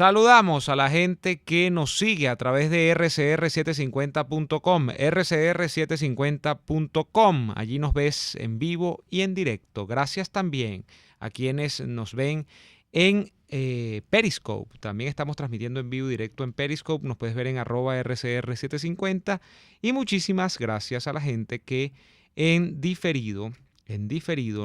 Saludamos a la gente que nos sigue a través de rcr750.com, rcr750.com. Allí nos ves en vivo y en directo. Gracias también a quienes nos ven en Periscope. También estamos transmitiendo en vivo y directo en Periscope. Nos puedes ver en @rcr750. Y muchísimas gracias a la gente que en diferido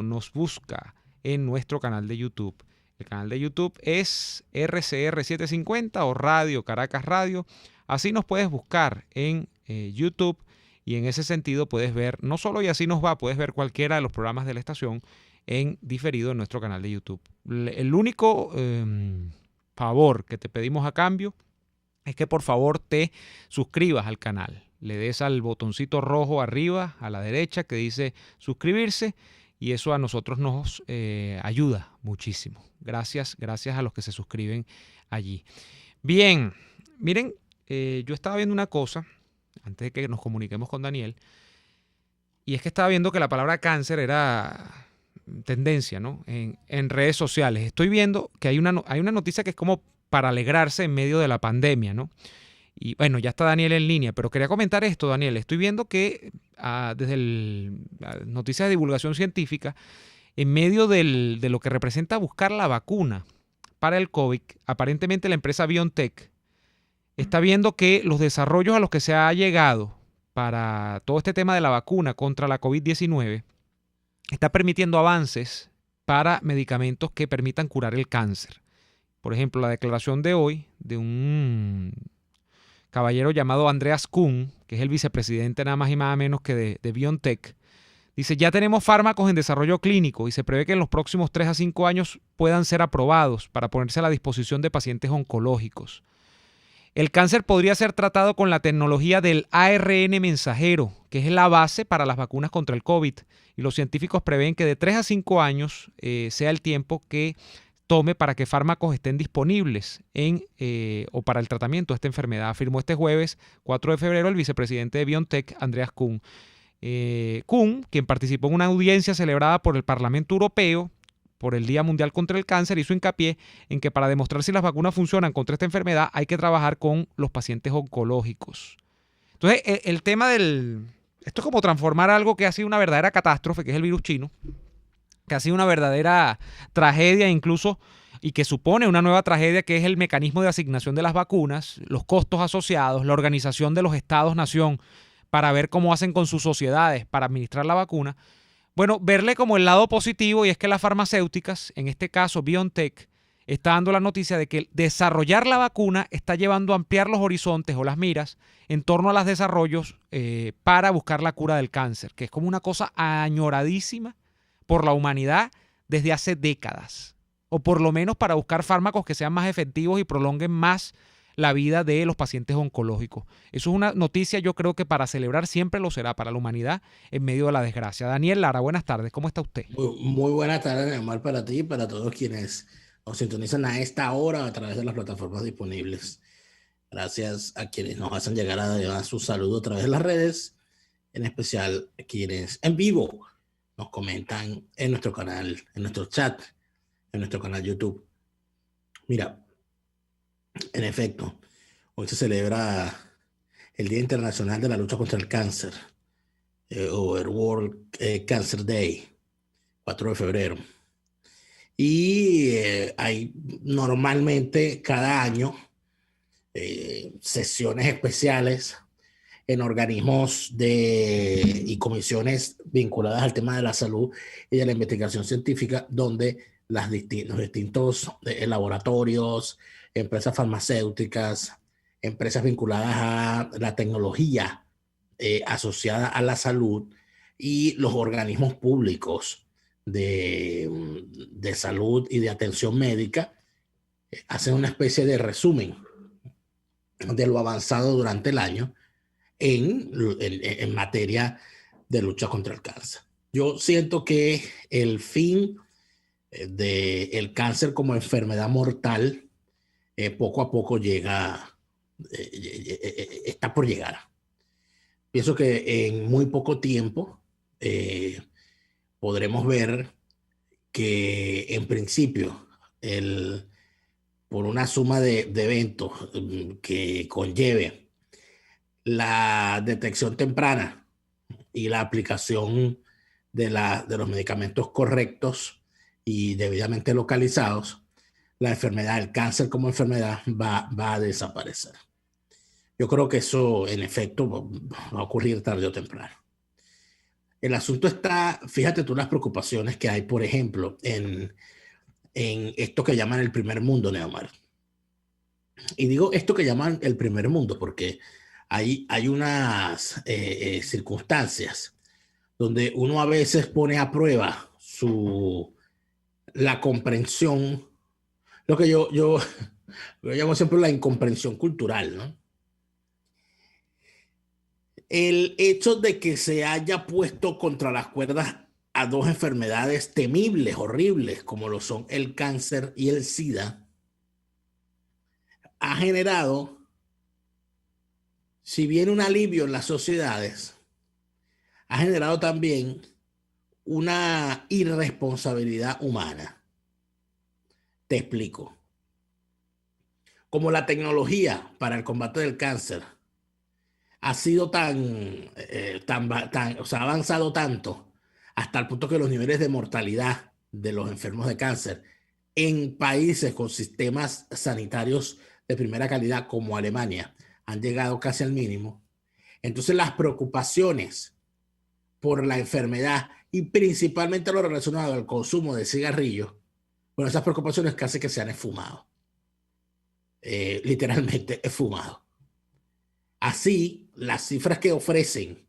nos busca en nuestro canal de YouTube. El canal de YouTube es RCR750 o Radio Caracas Radio. Así nos puedes buscar en YouTube y en ese sentido puedes ver, no solo Y Así Nos Va, puedes ver cualquiera de los programas de la estación en diferido en nuestro canal de YouTube. El único favor que te pedimos a cambio es que por favor te suscribas al canal. Le des al botoncito rojo arriba a la derecha que dice suscribirse. Y eso a nosotros nos ayuda muchísimo. Gracias a los que se suscriben allí. Bien, miren, yo estaba viendo una cosa, antes de que nos comuniquemos con Daniel, y es que estaba viendo que la palabra cáncer era tendencia, ¿no? En redes sociales. Estoy viendo que hay una noticia que es como para alegrarse en medio de la pandemia, ¿no? Y bueno, ya está Daniel en línea, pero quería comentar esto, Daniel. Estoy viendo que desde Noticias de Divulgación Científica, en medio de lo que representa buscar la vacuna para el COVID, aparentemente la empresa BioNTech está viendo que los desarrollos a los que se ha llegado para todo este tema de la vacuna contra la COVID-19 está permitiendo avances para medicamentos que permitan curar el cáncer. Por ejemplo, la declaración de hoy de un caballero llamado Andreas Kuhn, que es el vicepresidente nada más y nada menos que de BioNTech, dice: ya tenemos fármacos en desarrollo clínico y se prevé que en los próximos 3 a 5 años puedan ser aprobados para ponerse a la disposición de pacientes oncológicos. El cáncer podría ser tratado con la tecnología del ARN mensajero, que es la base para las vacunas contra el COVID. Y los científicos prevén que de 3 a 5 años sea el tiempo que tome para que fármacos estén disponibles o para el tratamiento de esta enfermedad, afirmó este jueves 4 de febrero el vicepresidente de BioNTech, Andreas Kuhn. Kuhn, quien participó en una audiencia celebrada por el Parlamento Europeo por el Día Mundial contra el Cáncer, hizo hincapié en que para demostrar si las vacunas funcionan contra esta enfermedad hay que trabajar con los pacientes oncológicos. Entonces, el tema esto es como transformar algo que ha sido una verdadera catástrofe, que es el virus chino, que ha sido una verdadera tragedia incluso, y que supone una nueva tragedia, que es el mecanismo de asignación de las vacunas, los costos asociados, la organización de los estados-nación para ver cómo hacen con sus sociedades para administrar la vacuna. Bueno, verle como el lado positivo, y es que las farmacéuticas, en este caso BioNTech, está dando la noticia de que desarrollar la vacuna está llevando a ampliar los horizontes o las miras en torno a los desarrollos para buscar la cura del cáncer, que es como una cosa añoradísima por la humanidad desde hace décadas, o por lo menos para buscar fármacos que sean más efectivos y prolonguen más la vida de los pacientes oncológicos. Eso es una noticia, yo creo que para celebrar siempre lo será para la humanidad en medio de la desgracia. Daniel Lara, buenas tardes, ¿cómo está usted? Muy buena tarde, Neymar, para ti y para todos quienes nos sintonizan a esta hora a través de las plataformas disponibles. Gracias a quienes nos hacen llegar a su saludo a través de las redes, en especial a quienes en vivo nos comentan en nuestro canal, en nuestro chat, en nuestro canal YouTube. Mira, en efecto, hoy se celebra el Día Internacional de la Lucha contra el Cáncer, o el World Cancer Day, 4 de febrero. Y hay normalmente cada año sesiones especiales en organismos y comisiones vinculadas al tema de la salud y de la investigación científica, donde los distintos laboratorios, empresas farmacéuticas, empresas vinculadas a la tecnología asociada a la salud y los organismos públicos de salud y de atención médica hacen una especie de resumen de lo avanzado durante el año en materia de lucha contra el cáncer. Yo siento que el fin del cáncer como enfermedad mortal poco a poco está por llegar. Pienso que en muy poco tiempo podremos ver que en principio por una suma de eventos que conlleve la detección temprana y la aplicación de los medicamentos correctos y debidamente localizados, la enfermedad, el cáncer como enfermedad va a desaparecer. Yo creo que eso, en efecto, va a ocurrir tarde o temprano. El asunto está, fíjate tú las preocupaciones que hay, por ejemplo, en esto que llaman el primer mundo, Neomar. Y digo esto que llaman el primer mundo porque hay unas circunstancias donde uno a veces pone a prueba la comprensión, lo que yo lo llamo siempre la incomprensión cultural, ¿no? El hecho de que se haya puesto contra las cuerdas a dos enfermedades temibles, horribles, como lo son el cáncer y el SIDA, ha generado, si bien un alivio en las sociedades, ha generado también una irresponsabilidad humana. Te explico. Como la tecnología para el combate del cáncer ha sido o sea, ha avanzado tanto hasta el punto que los niveles de mortalidad de los enfermos de cáncer en países con sistemas sanitarios de primera calidad como Alemania han llegado casi al mínimo. Entonces las preocupaciones por la enfermedad y principalmente lo relacionado al consumo de cigarrillos, bueno, esas preocupaciones casi que se han esfumado. Literalmente esfumado. Así, las cifras que ofrecen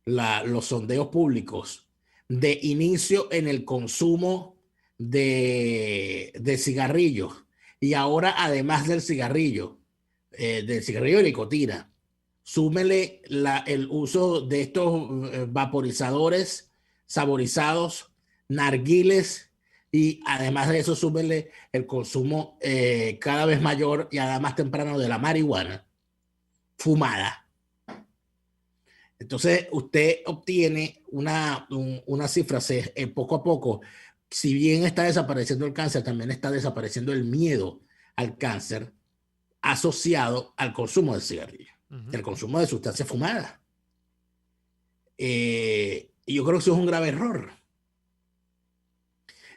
los sondeos públicos de inicio en el consumo de cigarrillos y ahora además del cigarrillo de nicotina, súmele el uso de estos vaporizadores saborizados, narguiles, y además de eso súmele el consumo cada vez mayor y además temprano de la marihuana fumada. Entonces usted obtiene una cifra, poco a poco, si bien está desapareciendo el cáncer, también está desapareciendo el miedo al cáncer asociado al consumo de cigarrillos, el consumo de sustancias fumadas. Y yo creo que eso es un grave error.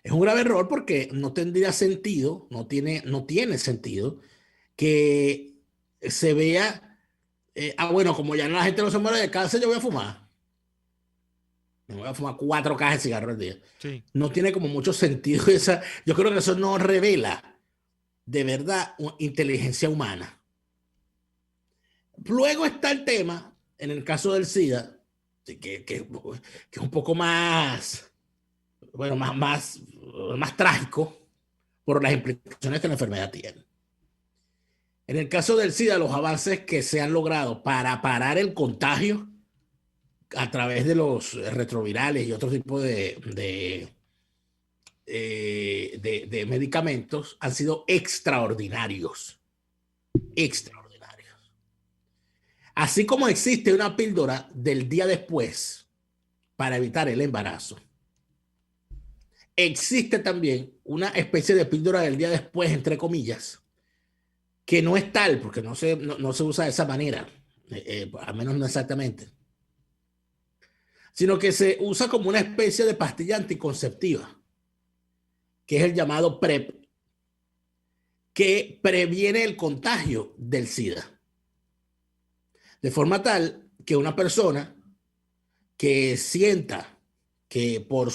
Es un grave error porque no tendría sentido, no tiene sentido que se vea, bueno, como ya la gente no se muere de cáncer, yo voy a fumar. Me voy a fumar 4 cajas de cigarros al día. Sí. No tiene como mucho sentido esa. Yo creo que eso no revela de verdad inteligencia humana. Luego está el tema, en el caso del SIDA, que es un poco más, bueno, más trágico por las implicaciones que la enfermedad tiene. En el caso del SIDA, los avances que se han logrado para parar el contagio a través de los retrovirales y otro tipo de medicamentos han sido extraordinarios. Extraordinarios. Así como existe una píldora del día después para evitar el embarazo, existe también una especie de píldora del día después, entre comillas, que no es tal, porque no se usa de esa manera, al menos no exactamente, sino que se usa como una especie de pastilla anticonceptiva, que es el llamado PrEP, que previene el contagio del SIDA. De forma tal que una persona que sienta que por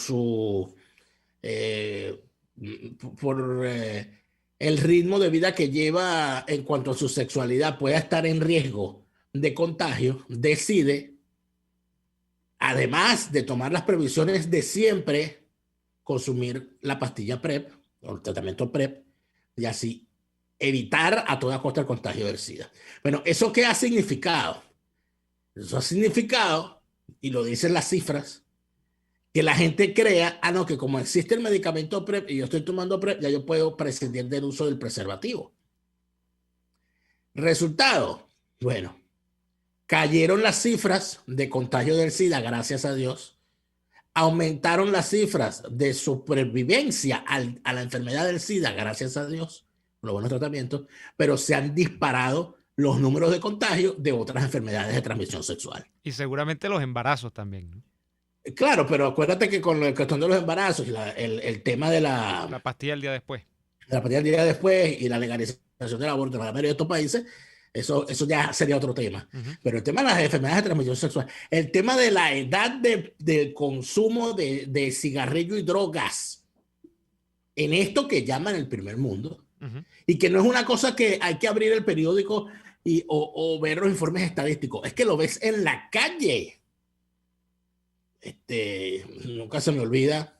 el ritmo de vida que lleva en cuanto a su sexualidad pueda estar en riesgo de contagio, decide, además de tomar las previsiones de siempre, consumir la pastilla PrEP o el tratamiento PrEP y así evitar a toda costa el contagio del SIDA. Bueno, ¿eso qué ha significado? Eso ha significado, y lo dicen las cifras, que la gente crea, no, que como existe el medicamento PrEP y yo estoy tomando PrEP, ya yo puedo prescindir del uso del preservativo. Resultado, bueno, cayeron las cifras de contagio del SIDA, gracias a Dios. Aumentaron las cifras de supervivencia a la enfermedad del SIDA, gracias a Dios, los buenos tratamientos, pero se han disparado los números de contagio de otras enfermedades de transmisión sexual. Y seguramente los embarazos también, ¿no? Claro, pero acuérdate que con la cuestión de los embarazos, el tema de La pastilla el día después. la pastilla del día después y la legalización del aborto en la mayoría de estos países, eso ya sería otro tema. Pero el tema de las enfermedades de transmisión sexual, el tema de la edad del consumo de cigarrillo y drogas en esto que llaman el primer mundo, y que no es una cosa que hay que abrir el periódico o ver los informes estadísticos, es que lo ves en la calle. Nunca se me olvida,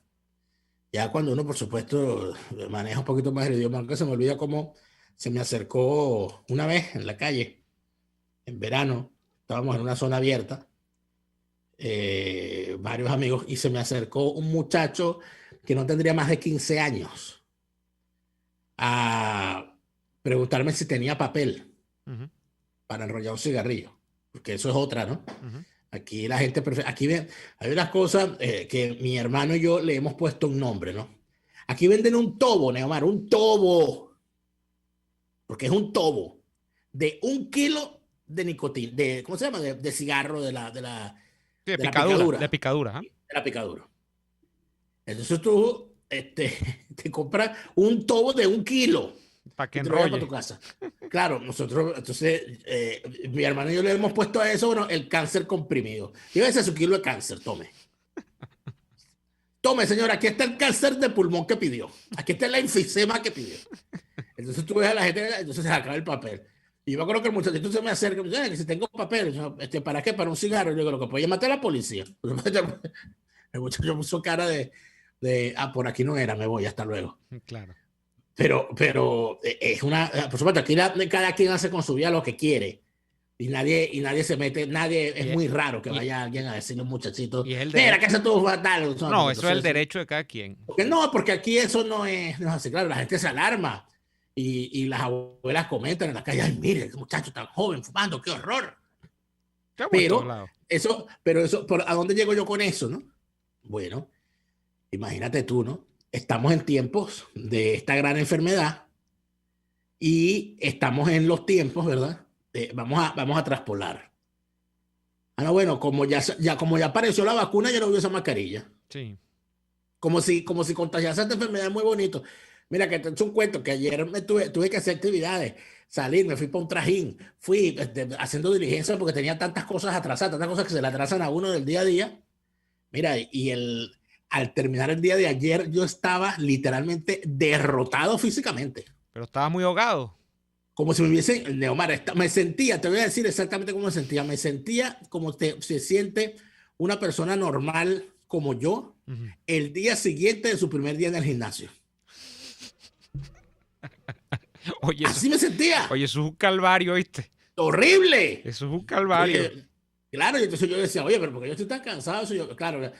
ya cuando uno, por supuesto, maneja un poquito más el idioma, nunca se me olvida cómo se me acercó una vez en la calle, en verano, estábamos en una zona abierta, varios amigos, y se me acercó un muchacho que no tendría más de 15 años a preguntarme si tenía papel para enrollar un cigarrillo, porque eso es otra, ¿no? Aquí la gente prefiere, hay unas cosas que mi hermano y yo le hemos puesto un nombre, ¿no? Aquí venden un tobo, Neomar, un tobo, porque es un tobo de 1 kilo de nicotina, ¿cómo se llama? De cigarro, de la picadura. De picadura, de la picadura. Entonces tú te compras un tobo de 1 kilo para que y te lo llevas enrolle. para tu casa. Claro, nosotros, entonces, mi hermano y yo le hemos puesto a eso, bueno, el cáncer comprimido. Llévese su kilo de cáncer, tome. Tome, señora, aquí está el cáncer de pulmón que pidió. Aquí está la enfisema que pidió. Entonces tú ves a la gente, entonces se acaba el papel. Y yo me acuerdo que el muchachito se me acerca y me dice, que si tengo papel, yo, ¿para qué? Para un cigarro. Y yo digo, lo que puede llamarte a la policía. El muchacho puso cara de, por aquí no era, me voy, hasta luego. Claro. Pero es una, por supuesto, aquí cada quien hace con su vida lo que quiere. Y nadie se mete, es muy raro que vaya alguien a decirle a un muchachito, mira, que eso todo fatal. No, eso es el derecho de cada quien. Porque aquí eso no es así. Claro, la gente se alarma y las abuelas comentan en la calle, ay, mire, ese muchacho tan joven fumando, qué horror. Pero ¿a dónde llego yo con eso, no? Bueno, imagínate tú, ¿no? Estamos en tiempos de esta gran enfermedad y estamos en los tiempos, ¿verdad? Vamos a traspolar. No, bueno, como ya apareció la vacuna, ya no voy a usar mascarilla. Sí. Como si contagiase esta enfermedad es muy bonito. Mira, que te he hecho un cuento, que ayer tuve que hacer actividades, salir, me fui para un trajín, fui haciendo diligencia porque tenía tantas cosas atrasadas, tantas cosas que se le atrasan a uno del día a día. Mira, al terminar el día de ayer, yo estaba literalmente derrotado físicamente. Pero estaba muy ahogado. Como si me hubiese, Neomar, me sentía, te voy a decir exactamente cómo me sentía como se siente una persona normal como yo el día siguiente de su primer día en el gimnasio. Oye, así me sentía. Oye, eso es un calvario, ¿viste? ¡Horrible! Eso es un calvario. Claro, y entonces yo decía, oye, pero porque yo estoy tan cansado, claro,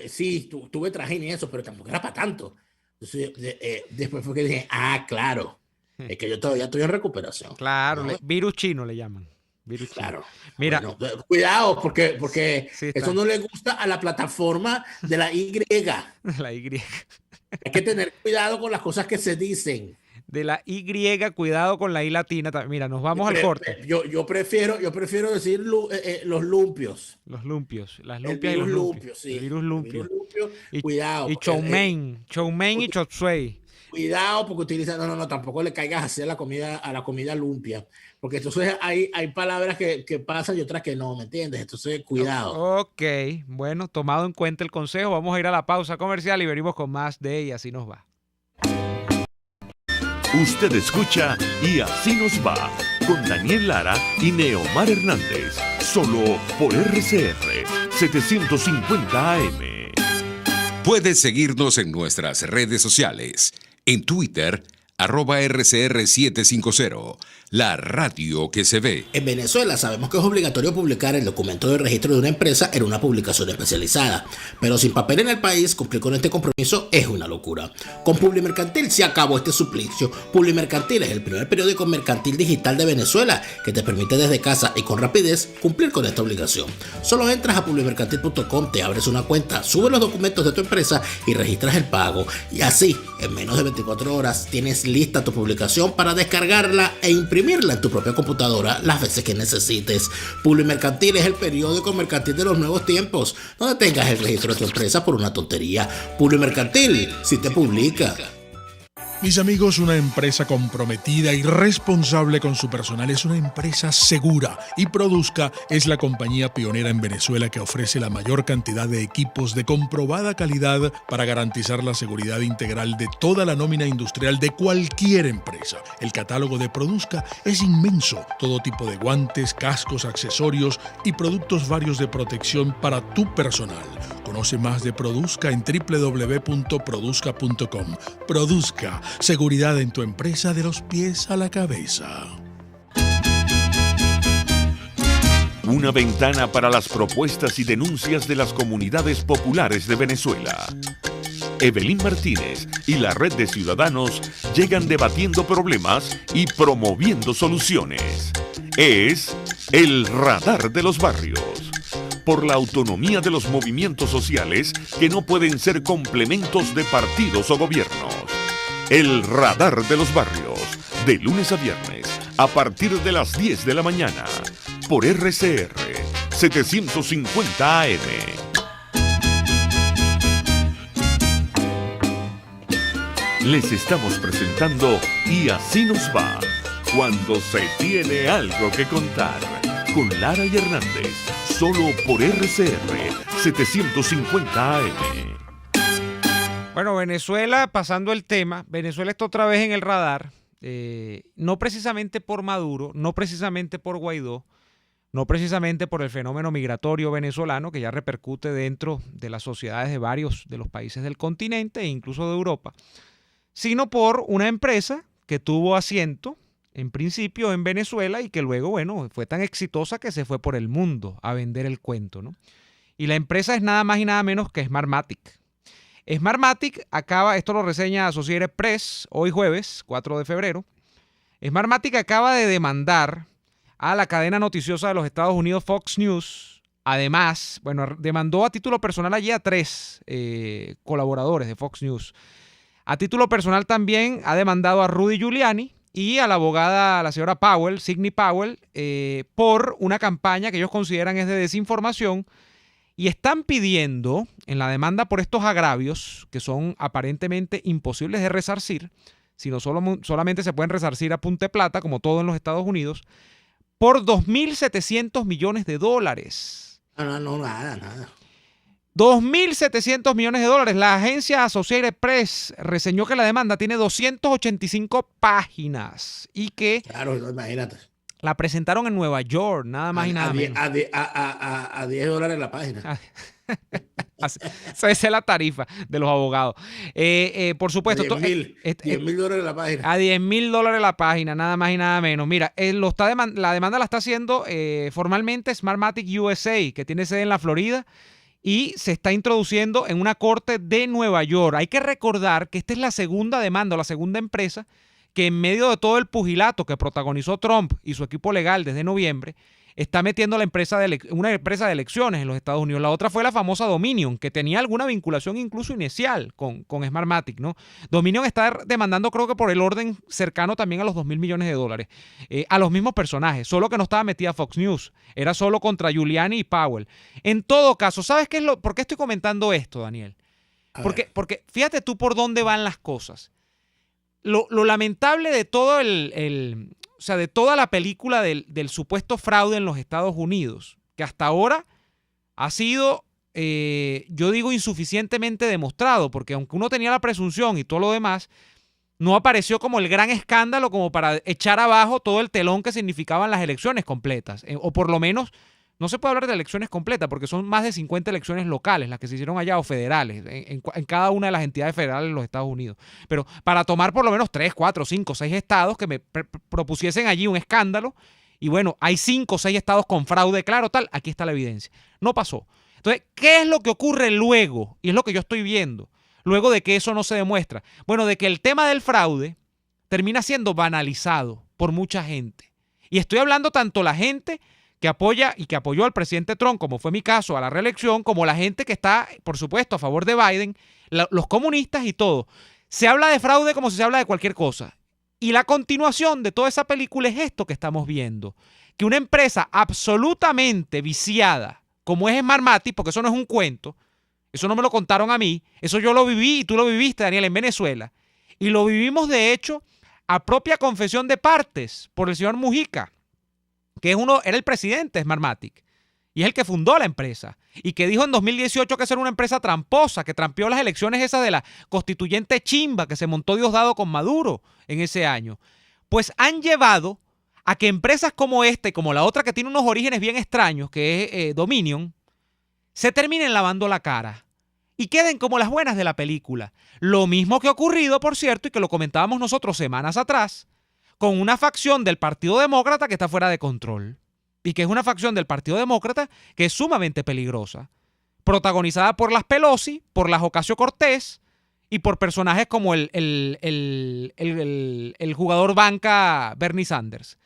sí, tuve trajín y eso, pero tampoco era para tanto. Entonces, después fue que dije, claro, es que yo todavía estoy en recuperación. Claro, ¿no? Virus chino le llaman. Claro. Mira, bueno, cuidado, porque sí, eso no le gusta a la plataforma de la Y. La Y. Hay que tener cuidado con las cosas que se dicen. De la Y, cuidado con la I latina. Mira, nos vamos al corte. Yo prefiero decir los lumpios. Los lumpios. Las lumpias y los lumpios. Sí. El virus lumpio. Cuidado. Y chow mein y chop suey. Cuidado porque utilizan, no, tampoco le caigas así a la comida lumpia, porque entonces hay palabras que pasan y otras que no, ¿me entiendes? Entonces, cuidado. Ok, bueno, tomado en cuenta el consejo, vamos a ir a la pausa comercial y venimos con más de Y Así Nos Va. Usted escucha Y Así Nos Va, con Daniel Lara y Neomar Hernández, solo por RCR 750 AM. Puedes seguirnos en nuestras redes sociales. En Twitter, @RCR750, la radio que se ve. En Venezuela sabemos que es obligatorio publicar el documento de registro de una empresa en una publicación especializada, pero sin papel en el país, cumplir con este compromiso es una locura. Con Publimercantil se acabó este suplicio. Publimercantil es el primer periódico mercantil digital de Venezuela que te permite desde casa y con rapidez cumplir con esta obligación. Solo entras a publimercantil.com, te abres una cuenta, subes los documentos de tu empresa y registras el pago. Y así, en menos de 24 horas, tienes lista tu publicación para descargarla e imprimirla en tu propia computadora las veces que necesites. Publimercantil es el periódico mercantil de los nuevos tiempos, donde tengas el registro de tu empresa por una tontería. Publimercantil, si te publica. Mis amigos, una empresa comprometida y responsable con su personal es una empresa segura, y Produzca es la compañía pionera en Venezuela que ofrece la mayor cantidad de equipos de comprobada calidad para garantizar la seguridad integral de toda la nómina industrial de cualquier empresa. El catálogo de Produzca es inmenso, todo tipo de guantes, cascos, accesorios y productos varios de protección para tu personal. Conoce más de Produzca en www.produzca.com. Produzca, seguridad en tu empresa de los pies a la cabeza. Una ventana para las propuestas y denuncias de las comunidades populares de Venezuela. Evelyn Martínez y la Red de Ciudadanos llegan debatiendo problemas y promoviendo soluciones. Es el Radar de los Barrios. Por la autonomía de los movimientos sociales que no pueden ser complementos de partidos o gobiernos. El Radar de los Barrios, de lunes a viernes, a partir de las 10 de la mañana, por RCR 750 AM. Les estamos presentando Y así nos va, cuando se tiene algo que contar, con Lara y Hernández, solo por RCR 750 AM. Bueno, Venezuela, pasando el tema, Venezuela está otra vez en el radar, no precisamente por Maduro, no precisamente por Guaidó, no precisamente por el fenómeno migratorio venezolano que ya repercute dentro de las sociedades de varios de los países del continente e incluso de Europa, sino por una empresa que tuvo asiento en principio en Venezuela y que luego, bueno, fue tan exitosa que se fue por el mundo a vender el cuento, ¿no? Y la empresa es nada más y nada menos que Smartmatic. Smartmatic acaba, esto lo reseña Associated Press hoy jueves, 4 de febrero. Smartmatic acaba de demandar a la cadena noticiosa de los Estados Unidos Fox News. Además, bueno, demandó a título personal allí a 3 colaboradores de Fox News. A título personal también ha demandado a Rudy Giuliani y a la abogada, la señora Powell, Sidney Powell, por una campaña que ellos consideran es de desinformación, y están pidiendo en la demanda por estos agravios, que son aparentemente imposibles de resarcir, sino solamente se pueden resarcir a punta de plata, como todo en los Estados Unidos, por $2.700 millones. No, nada. 2.700 millones de dólares. La agencia Associated Press reseñó que la demanda tiene 285 páginas y que Claro, imagínate. la presentaron en Nueva York, nada más y nada menos. A $10 la página. Esa es la tarifa de los abogados. Por supuesto, $10,000 la página. a $10,000 la página, nada más y nada menos. Mira, la demanda la está haciendo formalmente Smartmatic USA, que tiene sede en la Florida, y se está introduciendo en una corte de Nueva York. Hay que recordar que esta es la segunda demanda, o la segunda empresa que en medio de todo el pugilato que protagonizó Trump y su equipo legal desde noviembre, está metiendo una empresa de elecciones en los Estados Unidos. La otra fue la famosa Dominion, que tenía alguna vinculación incluso inicial con Smartmatic, ¿no? Dominion está demandando, creo que por el orden cercano también a los $2,000 millones, a los mismos personajes, solo que no estaba metida Fox News, era solo contra Giuliani y Powell. En todo caso, ¿sabes por qué estoy comentando esto, Daniel? Porque fíjate tú por dónde van las cosas. Lo lamentable de todo o sea, de toda la película del supuesto fraude en los Estados Unidos, que hasta ahora ha sido, yo digo, insuficientemente demostrado, porque aunque uno tenía la presunción y todo lo demás, no apareció como el gran escándalo como para echar abajo todo el telón que significaban las elecciones completas, o por lo menos no se puede hablar de elecciones completas porque son más de 50 elecciones locales las que se hicieron allá, o federales, en cada una de las entidades federales de los Estados Unidos. Pero para tomar por lo menos 3, 4, 5, 6 estados que me propusiesen allí un escándalo, y bueno, hay 5 o 6 estados con fraude claro, tal, aquí está la evidencia. No pasó. Entonces, ¿qué es lo que ocurre luego? Y es lo que yo estoy viendo. Luego de que eso no se demuestra. Bueno, de que el tema del fraude termina siendo banalizado por mucha gente. Y estoy hablando tanto la gente que apoya y que apoyó al presidente Trump, como fue mi caso, a la reelección, como la gente que está, por supuesto, a favor de Biden, los comunistas y todo. Se habla de fraude como si se habla de cualquier cosa. Y la continuación de toda esa película es esto que estamos viendo. Que una empresa absolutamente viciada, como es Smartmatic, porque eso no es un cuento, eso no me lo contaron a mí, eso yo lo viví y tú lo viviste, Daniel, en Venezuela. Y lo vivimos, de hecho, a propia confesión de partes por el señor Mujica, que era el presidente de Smartmatic y es el que fundó la empresa y que dijo en 2018 que esa era una empresa tramposa, que trampeó las elecciones esas de la constituyente chimba que se montó Diosdado con Maduro en ese año. Pues han llevado a que empresas como esta y como la otra que tiene unos orígenes bien extraños, que es Dominion, se terminen lavando la cara y queden como las buenas de la película. Lo mismo que ha ocurrido, por cierto, y que lo comentábamos nosotros semanas atrás, con una facción del Partido Demócrata que está fuera de control y que es una facción del Partido Demócrata que es sumamente peligrosa, protagonizada por las Pelosi, por las Ocasio-Cortez y por personajes como el jugador banca Bernie Sanders.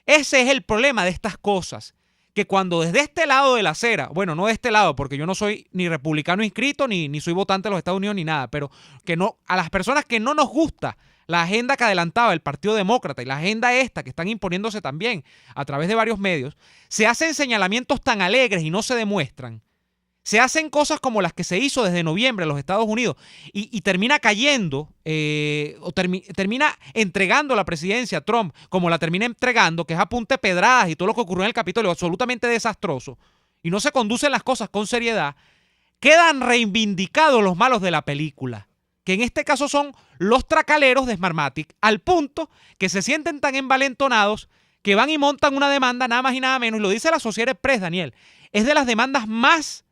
Ese es el problema de estas cosas, que cuando desde este lado de la acera, bueno, no de este lado, porque yo no soy ni republicano inscrito, ni soy votante de los Estados Unidos, ni nada, pero que no, a las personas que no nos gusta la agenda que adelantaba el Partido Demócrata y la agenda esta que están imponiéndose también a través de varios medios, se hacen señalamientos tan alegres y no se demuestran. Se hacen cosas como las que se hizo desde noviembre en los Estados Unidos y termina cayendo termina entregando la presidencia a Trump como la termina entregando, que es a punta de pedradas y todo lo que ocurrió en el Capitolio, absolutamente desastroso, y no se conducen las cosas con seriedad. Quedan reivindicados los malos de la película, que en este caso son los tracaleros de Smartmatic, al punto que se sienten tan envalentonados que van y montan una demanda nada más y nada menos, y lo dice la Associated Press, Daniel, es de las demandas más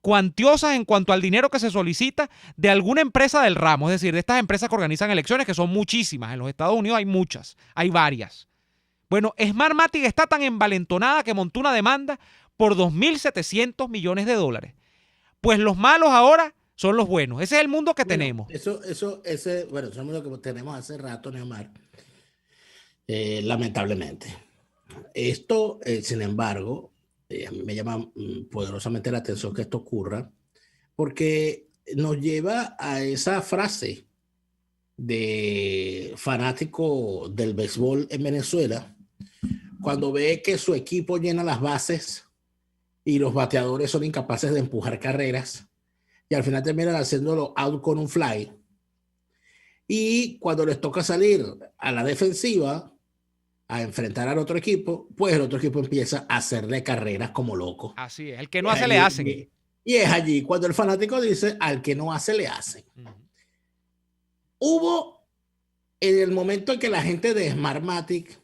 cuantiosas en cuanto al dinero que se solicita de alguna empresa del ramo, es decir, de estas empresas que organizan elecciones, que son muchísimas. En los Estados Unidos hay muchas, hay varias. Bueno, Smartmatic está tan envalentonada que montó una demanda por $2.700 millones. Pues los malos ahora son los buenos. Ese es el mundo que tenemos. Eso es el mundo que tenemos hace rato, Neomar. Lamentablemente. Esto, sin embargo, a mí me llama poderosamente la atención que esto ocurra, porque nos lleva a esa frase de fanático del béisbol en Venezuela, cuando ve que su equipo llena las bases y los bateadores son incapaces de empujar carreras y al final terminan haciéndolo out con un fly, y cuando les toca salir a la defensiva a enfrentar al otro equipo, pues el otro equipo empieza a hacerle carreras como loco. Así es, el que no hace le hacen. Y es allí cuando el fanático dice, al que no hace le hacen. Hubo, en el momento en que la gente de Smartmatic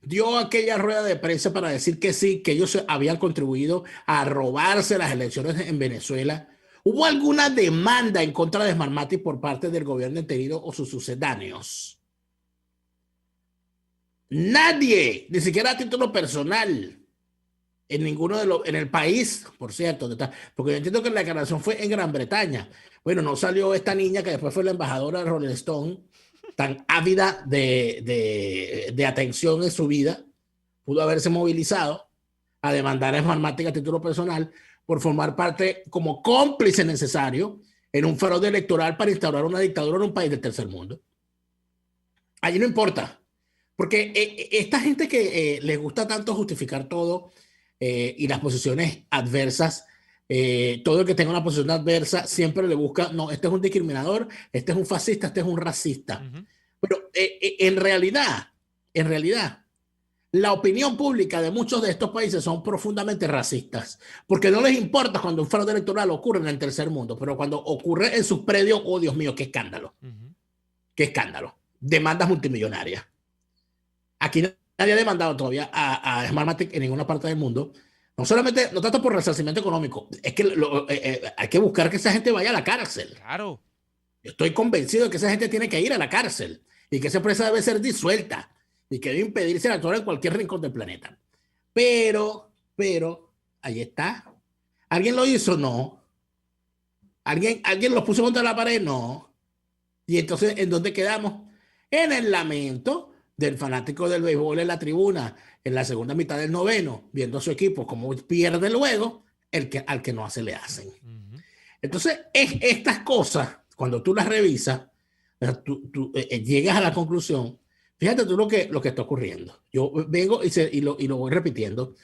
dio aquella rueda de prensa para decir que sí, que ellos habían contribuido a robarse las elecciones en Venezuela, ¿hubo alguna demanda en contra de Smartmatic por parte del gobierno interino o sus sucedáneos? Nadie, ni siquiera a título personal, en ninguno de los, en el país, por cierto, porque yo entiendo que la declaración fue en Gran Bretaña. Bueno, no salió esta niña que después fue la embajadora de Rolling Stone, tan ávida de atención en su vida, pudo haberse movilizado a demandar a Smartmatic a título personal por formar parte como cómplice necesario en un fraude electoral para instaurar una dictadura en un país del tercer mundo. Allí no importa. Porque esta gente que les gusta tanto justificar todo y las posiciones adversas, todo el que tenga una posición adversa siempre le busca, no, este es un discriminador, este es un fascista, este es un racista. Pero en realidad, la opinión pública de muchos de estos países son profundamente racistas, porque no les importa cuando un fraude electoral ocurre en el tercer mundo, pero cuando ocurre en sus predios, oh Dios mío, qué escándalo. Qué escándalo. Demandas multimillonarias. Aquí nadie ha demandado todavía a Smartmatic en ninguna parte del mundo. No solamente, no tanto por resarcimiento económico, es que hay que buscar que esa gente vaya a la cárcel. Claro. Yo estoy convencido de que esa gente tiene que ir a la cárcel y que esa empresa debe ser disuelta y que debe impedirse de actuar en cualquier rincón del planeta. Pero, ahí está. ¿Alguien lo hizo? No. ¿Alguien lo puso contra la pared? No. Y entonces, ¿en dónde quedamos? En el lamento del fanático del béisbol en la tribuna, en la segunda mitad del noveno, viendo a su equipo como pierde luego, al que no hace le hacen. Entonces, estas cosas, cuando tú las revisas, tú llegas a la conclusión Fíjate tú lo que está ocurriendo. Yo vengo y lo voy repitiendo,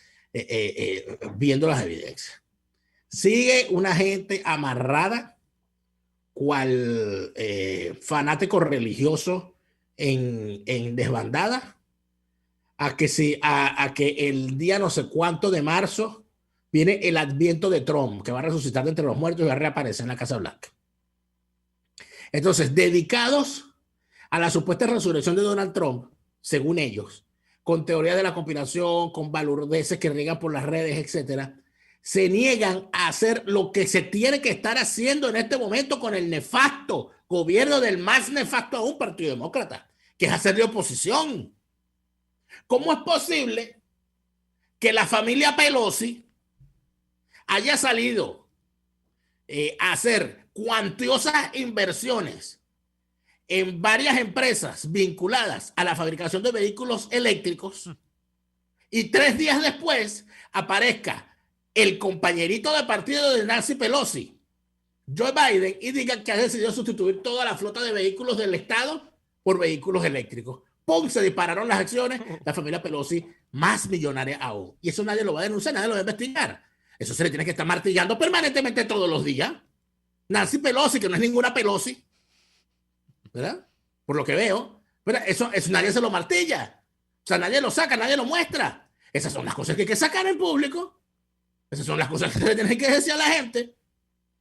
viendo las evidencias. Sigue una gente amarrada, cual fanático religioso en desbandada, a que el día no sé cuánto de marzo viene el adviento de Trump, que va a resucitar de entre los muertos y va a reaparecer en la Casa Blanca. Entonces, dedicados a la supuesta resurrección de Donald Trump, según ellos, con teorías de la conspiración, con balurdeces que riegan por las redes, etcétera, se niegan a hacer lo que se tiene que estar haciendo en este momento con el nefasto gobierno del más nefasto aún Partido Demócrata, que es hacerle oposición. ¿Cómo es posible que la familia Pelosi haya salido a hacer cuantiosas inversiones en varias empresas vinculadas a la fabricación de vehículos eléctricos y 3 días después aparezca el compañerito de partido de Nancy Pelosi, Joe Biden, y diga que ha decidido sustituir toda la flota de vehículos del Estado por vehículos eléctricos? ¡Pum! Se dispararon las acciones, la familia Pelosi más millonaria aún. Y eso nadie lo va a denunciar, nadie lo va a investigar. Eso se le tiene que estar martillando permanentemente todos los días. Nancy Pelosi, que no es ninguna Pelosi, ¿verdad? Por lo que veo, pero eso nadie se lo martilla. O sea, nadie lo saca, nadie lo muestra. Esas son las cosas que hay que sacar en público. Esas son las cosas que se le tienen que decir a la gente.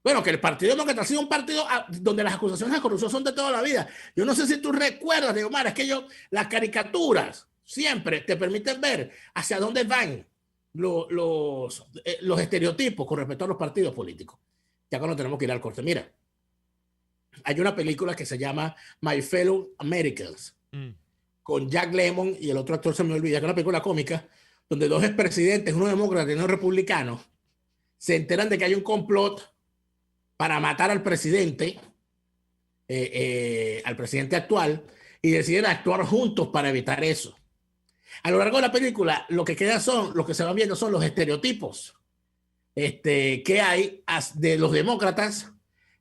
Bueno, que el Partido Demócrata ha sido un partido donde las acusaciones de corrupción son de toda la vida. Yo no sé si tú recuerdas, Diego Omar, es que las caricaturas siempre te permiten ver hacia dónde van los estereotipos con respecto a los partidos políticos. Ya cuando tenemos que ir al corte. Mira, hay una película que se llama My Fellow Americans, con Jack Lemmon y el otro actor se me olvida, que es una película cómica donde 2 expresidentes, uno demócrata y uno republicano, se enteran de que hay un complot para matar al presidente actual, y deciden actuar juntos para evitar eso. A lo largo de la película, lo que se van viendo son los estereotipos que hay de los demócratas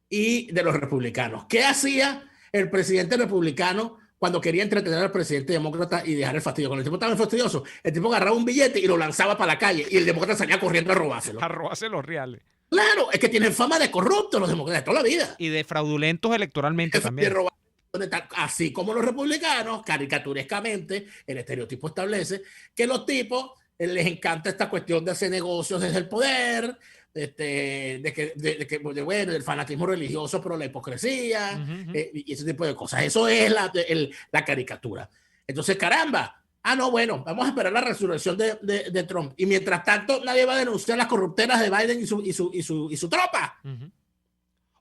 y de los republicanos. ¿Qué hacía el presidente republicano cuando quería entretener al presidente demócrata y dejar el fastidio? Cuando el tipo estaba fastidioso, el tipo agarraba un billete y lo lanzaba para la calle y el demócrata salía corriendo a robárselo. A robarse los reales. Claro, es que tienen fama de corruptos los demócratas de toda la vida. Y de fraudulentos electoralmente también. Así como los republicanos, caricaturescamente, el estereotipo establece que los tipos les encanta esta cuestión de hacer negocios desde el poder, del fanatismo religioso, pero la hipocresía, y ese tipo de cosas. Eso es la caricatura. Entonces, caramba. No, bueno, vamos a esperar la resurrección de Trump. Y mientras tanto, nadie va a denunciar las corruptelas de Biden y su tropa.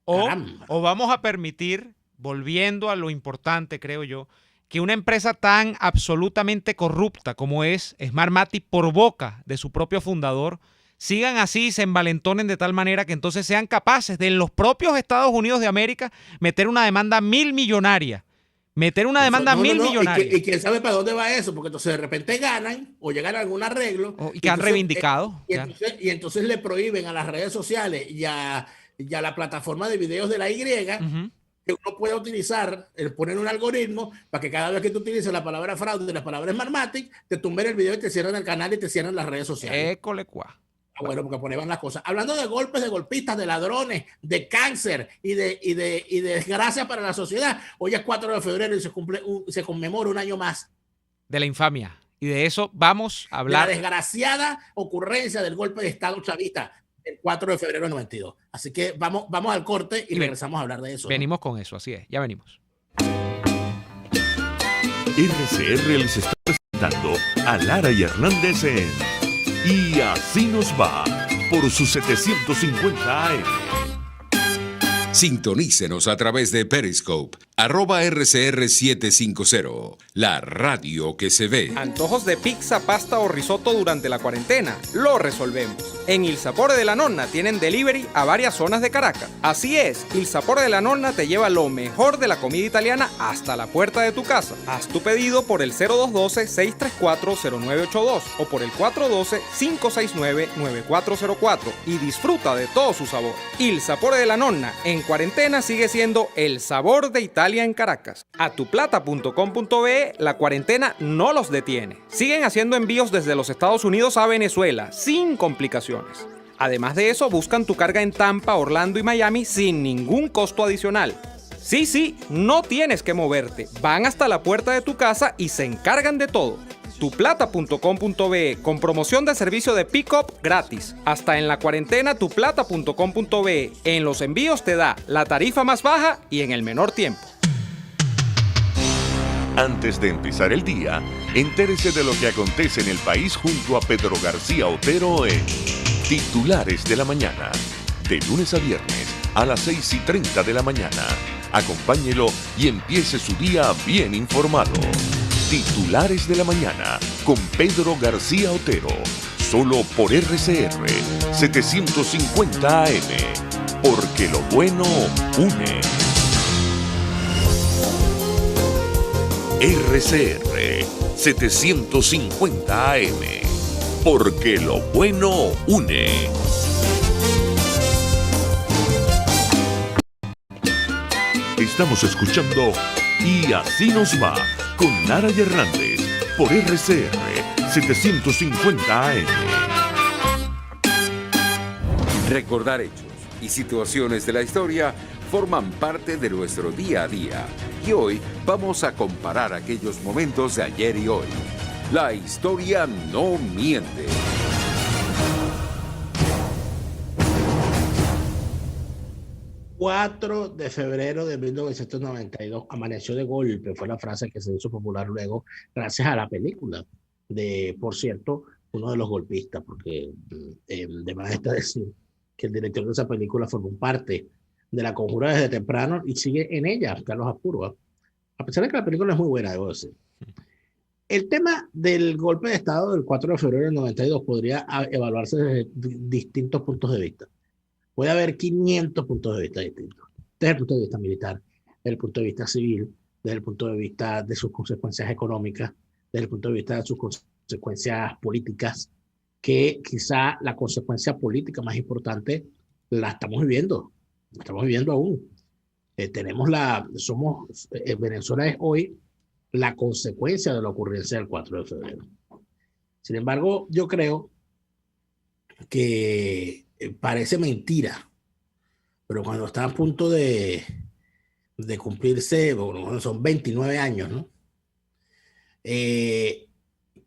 O vamos a permitir, volviendo a lo importante, creo yo, que una empresa tan absolutamente corrupta como es Smartmatic, por boca de su propio fundador, sigan así y se envalentonen de tal manera que entonces sean capaces de en los propios Estados Unidos de América meter una demanda millonaria. Y quién sabe para dónde va eso, porque entonces de repente ganan o llegan a algún arreglo. Y que han reivindicado. Y entonces le prohíben a las redes sociales y a la plataforma de videos de la Y que uno pueda utilizar, poner un algoritmo para que cada vez que tú utilices la palabra fraude y la palabra Smartmatic, te tumben el video y te cierran el canal y te cierran las redes sociales. École cuá. Bueno, porque ponían las cosas. Hablando de golpes, de golpistas, de ladrones, de cáncer y de desgracia para la sociedad. Hoy es 4 de febrero y se conmemora un año más de la infamia. Y de eso vamos a hablar. La desgraciada ocurrencia del golpe de Estado chavista el 4 de febrero del 92. Así que vamos al corte y regresamos a hablar de eso. Venimos con eso, así es. Ya venimos. RCR les está presentando a Lara y Hernández en Y Así Nos Va por sus 750 AM. Sintonícenos a través de Periscope, @RCR750, la radio que se ve. Antojos de pizza, pasta o risotto durante la cuarentena. Lo resolvemos. En Il Sapore de la Nonna tienen delivery a varias zonas de Caracas. Así es, Il Sapore de la Nonna te lleva lo mejor de la comida italiana hasta la puerta de tu casa. Haz tu pedido por el 0212-634-0982 o por el 412-569-9404 y disfruta de todo su sabor. Il Sapore de la Nonna en cuarentena sigue siendo el sabor de Italia en Caracas. A tuplata.com.be la cuarentena no los detiene. Siguen haciendo envíos desde los Estados Unidos a Venezuela sin complicaciones. Además de eso, buscan tu carga en Tampa, Orlando y Miami sin ningún costo adicional. Sí, no tienes que moverte. Van hasta la puerta de tu casa y se encargan de todo. Tuplata.com.be con promoción de servicio de pick-up gratis. Hasta en la cuarentena tuplata.com.be. En los envíos te da la tarifa más baja y en el menor tiempo. Antes de empezar el día, entérese de lo que acontece en el país junto a Pedro García Otero en Titulares de la Mañana. De lunes a viernes a las 6:30 de la mañana. Acompáñelo y empiece su día bien informado. Titulares de la Mañana con Pedro García Otero. Solo por RCR 750 AM. Porque lo bueno une. RCR 750 AM, porque lo bueno une. Estamos escuchando Y Así Nos Va con Nara y Hernández por RCR 750 AM. Recordar hechos y situaciones de la historia forman parte de nuestro día a día. Y hoy vamos a comparar aquellos momentos de ayer y hoy. La historia no miente. El 4 de febrero de 1992 amaneció de golpe, fue la frase que se hizo popular luego gracias a la película de, por cierto, uno de los golpistas, porque de más está decir que el director de esa película formó parte de la conjura desde temprano y sigue en ella, Carlos Apurua. A pesar de que la película es muy buena, debo decir. El tema del golpe de Estado del 4 de febrero del 92 podría evaluarse desde distintos puntos de vista. Puede haber 500 puntos de vista distintos. Desde el punto de vista militar, desde el punto de vista civil, desde el punto de vista de sus consecuencias económicas, desde el punto de vista de sus consecuencias políticas, que quizá la consecuencia política más importante la estamos viviendo aún. Venezuela es hoy la consecuencia de la ocurrencia del 4 de febrero. Sin embargo, yo creo que parece mentira, pero cuando está a punto de cumplirse, bueno, son 29 años, ¿no?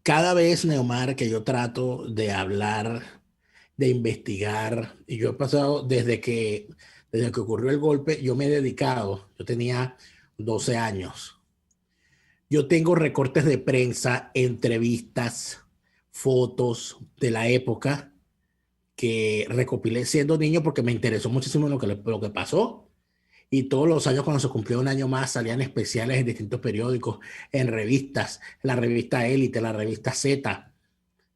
Cada vez, Neomar, que yo trato de hablar, de investigar, y yo he pasado desde que ocurrió el golpe, yo me he dedicado, yo tenía 12 años. Yo tengo recortes de prensa, entrevistas, fotos de la época que recopilé siendo niño porque me interesó muchísimo lo que pasó. Y todos los años cuando se cumplió un año más salían especiales en distintos periódicos, en revistas, la revista Élite, la revista Z,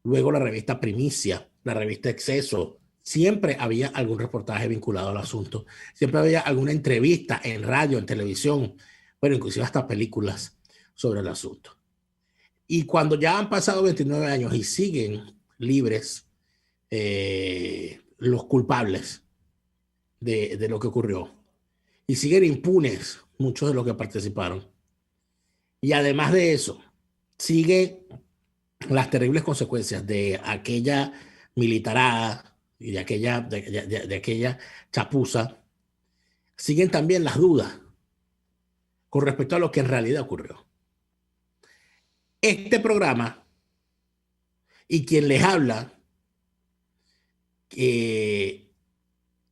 luego la revista Primicia, la revista Exceso. Siempre había algún reportaje vinculado al asunto. Siempre había alguna entrevista en radio, en televisión, bueno, inclusive hasta películas sobre el asunto. Y cuando ya han pasado 29 años y siguen libres los culpables de lo que ocurrió, y siguen impunes muchos de los que participaron, y además de eso, siguen las terribles consecuencias de aquella militarada y de aquella chapuza, siguen también las dudas con respecto a lo que en realidad ocurrió. Este programa y quien les habla,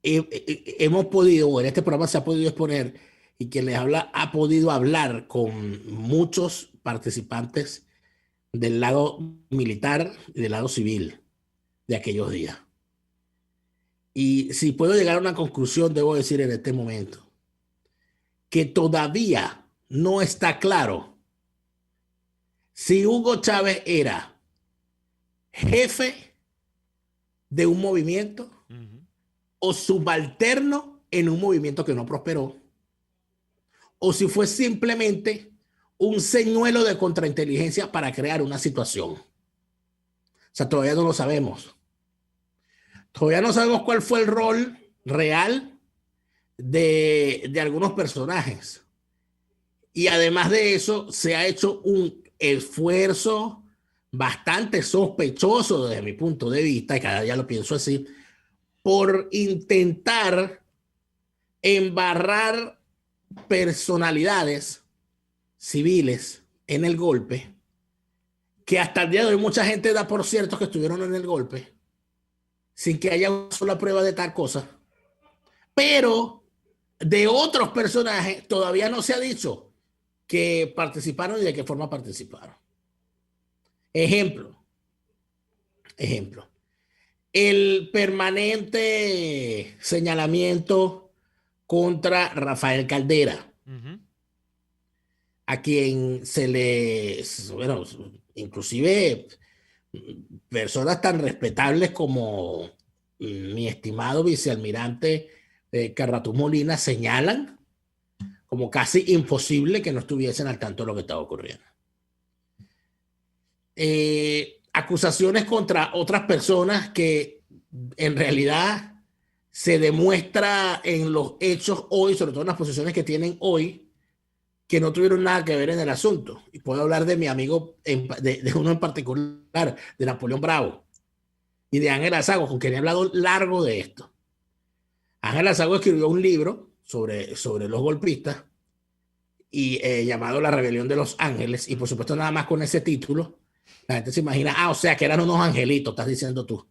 hemos podido, o en este programa se ha podido exponer, y quien les habla ha podido hablar con muchos participantes del lado militar y del lado civil de aquellos días. Y si puedo llegar a una conclusión, debo decir en este momento que todavía no está claro si Hugo Chávez era jefe de un movimiento o subalterno en un movimiento que no prosperó, o si fue simplemente un señuelo de contrainteligencia para crear una situación. O sea, todavía no lo sabemos. Todavía no sabemos cuál fue el rol real de algunos personajes. Y además de eso, se ha hecho un esfuerzo bastante sospechoso desde mi punto de vista, y cada día lo pienso así, por intentar embarrar personalidades civiles en el golpe, que hasta el día de hoy mucha gente da por cierto que estuvieron en el golpe, sin que haya una sola prueba de tal cosa. Pero de otros personajes todavía no se ha dicho que participaron y de qué forma participaron. Ejemplo. El permanente señalamiento contra Rafael Caldera, a quien se le, bueno, inclusive personas tan respetables como mi estimado vicealmirante Carratú Molina señalan como casi imposible que no estuviesen al tanto de lo que estaba ocurriendo. Acusaciones contra otras personas que en realidad se demuestra en los hechos hoy, sobre todo en las posiciones que tienen hoy, que no tuvieron nada que ver en el asunto. Y puedo hablar de mi amigo, de uno en particular, de Napoleón Bravo y de Ángela Zago, con quien he hablado largo de esto. Ángela Zago escribió un libro sobre los golpistas y llamado La Rebelión de los Ángeles, y por supuesto nada más con ese título la gente se imagina, o sea que eran unos angelitos, estás diciendo tú.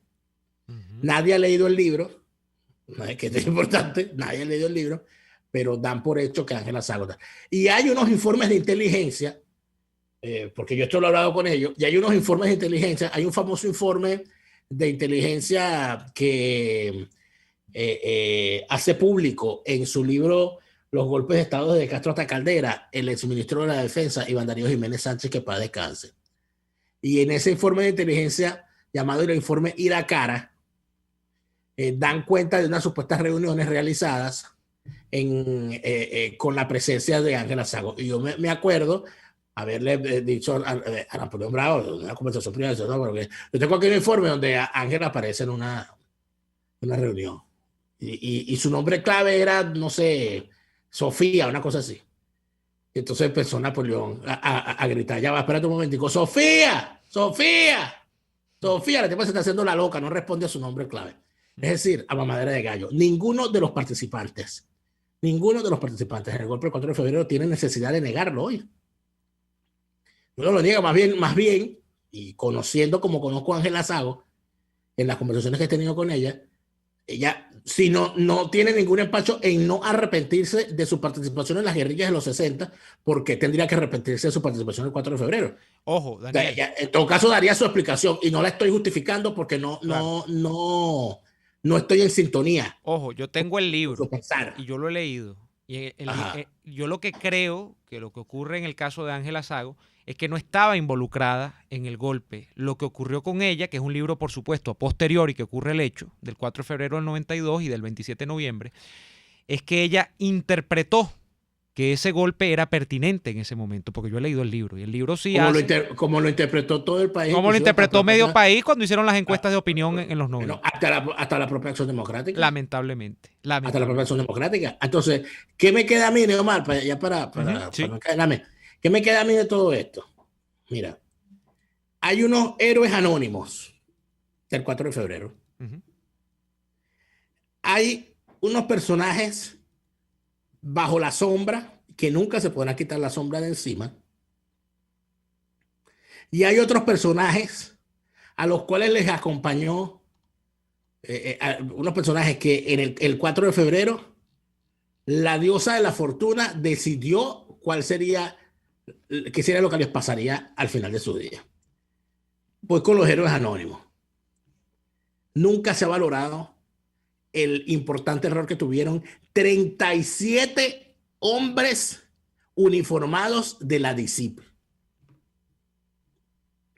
Nadie ha leído el libro, que es importante, nadie ha leído el libro, pero dan por hecho que Ángela Zago. Y hay unos informes de inteligencia, porque yo esto lo he hablado con ellos, y hay unos informes de inteligencia, hay un famoso informe de inteligencia que hace público en su libro Los golpes de Estado desde Castro hasta Caldera, el exministro de la Defensa, Iván Darío Jiménez Sánchez, que para descanse. Y en ese informe de inteligencia, llamado el informe Iracara, dan cuenta de unas supuestas reuniones realizadas con la presencia de Ángela Zago. Y yo me acuerdo haberle dicho a Napoleón Bravo, en una conversación privada, ¿no? Porque yo tengo aquí un informe donde Ángela aparece en una reunión. Y su nombre clave era, no sé, Sofía, una cosa así. Entonces empezó Napoleón a gritar, ya va, espérate un momentico, Sofía, Sofía, Sofía, la tipa se está haciendo la loca, no responde a su nombre clave. Es decir, a mamadera de gallo. Ninguno de los participantes en el golpe del 4 de febrero tiene necesidad de negarlo hoy. No lo niega, más bien, y conociendo como conozco a Ángela Zago, en las conversaciones que he tenido con ella, si no tiene ningún empacho en no arrepentirse de su participación en las guerrillas de los 60, porque tendría que arrepentirse de su participación el 4 de febrero. Ojo, Daniel. En todo caso, daría su explicación y no la estoy justificando porque no estoy en sintonía. Ojo, yo tengo el libro y yo lo he leído. Y yo lo que creo que lo que ocurre en el caso de Ángela Zago es que no estaba involucrada en el golpe. Lo que ocurrió con ella, que es un libro, por supuesto, a posteriori que ocurre el hecho del 4 de febrero del 92 y del 27 de noviembre, es que ella interpretó que ese golpe era pertinente en ese momento, porque yo he leído el libro, y el libro sí como lo interpretó todo el país. Como lo interpretó medio país cuando hicieron las encuestas de opinión en los 90. Hasta la propia Acción Democrática. Lamentablemente. Hasta la propia Acción Democrática. Entonces, ¿qué me queda a mí, Neomar? Para no encadenarme. ¿Qué me queda a mí de todo esto? Mira, hay unos héroes anónimos del 4 de febrero. Hay unos personajes bajo la sombra que nunca se podrán quitar la sombra de encima. Y hay otros personajes a los cuales les acompañó unos personajes que en el 4 de febrero la diosa de la fortuna decidió qué sería lo que les pasaría al final de su día. Pues con los héroes anónimos. Nunca se ha valorado el importante error que tuvieron 37 hombres uniformados de la DICIP.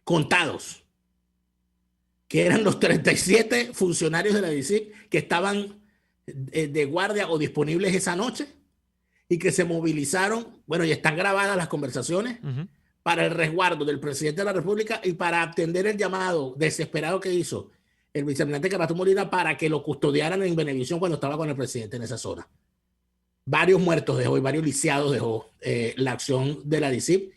Contados. que eran los 37 funcionarios de la DICIP que estaban de guardia o disponibles esa noche y que se movilizaron, bueno, y están grabadas las conversaciones, para el resguardo del presidente de la República y para atender el llamado desesperado que hizo el vicealmirante Carato Molina para que lo custodiaran en Venevisión cuando estaba con el presidente en esa zona. Varios muertos dejó y varios lisiados dejó la acción de la DICIP,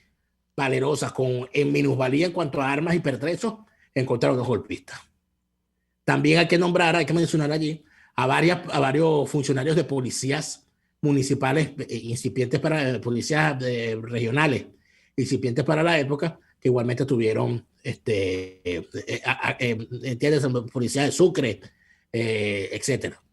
valerosa, en minusvalía en cuanto a armas y pertrechos en contra de los golpistas. También hay que mencionar allí a varios funcionarios de policías municipales incipientes para policías regionales incipientes para la época, que igualmente tuvieron policía de Sucre, etcétera.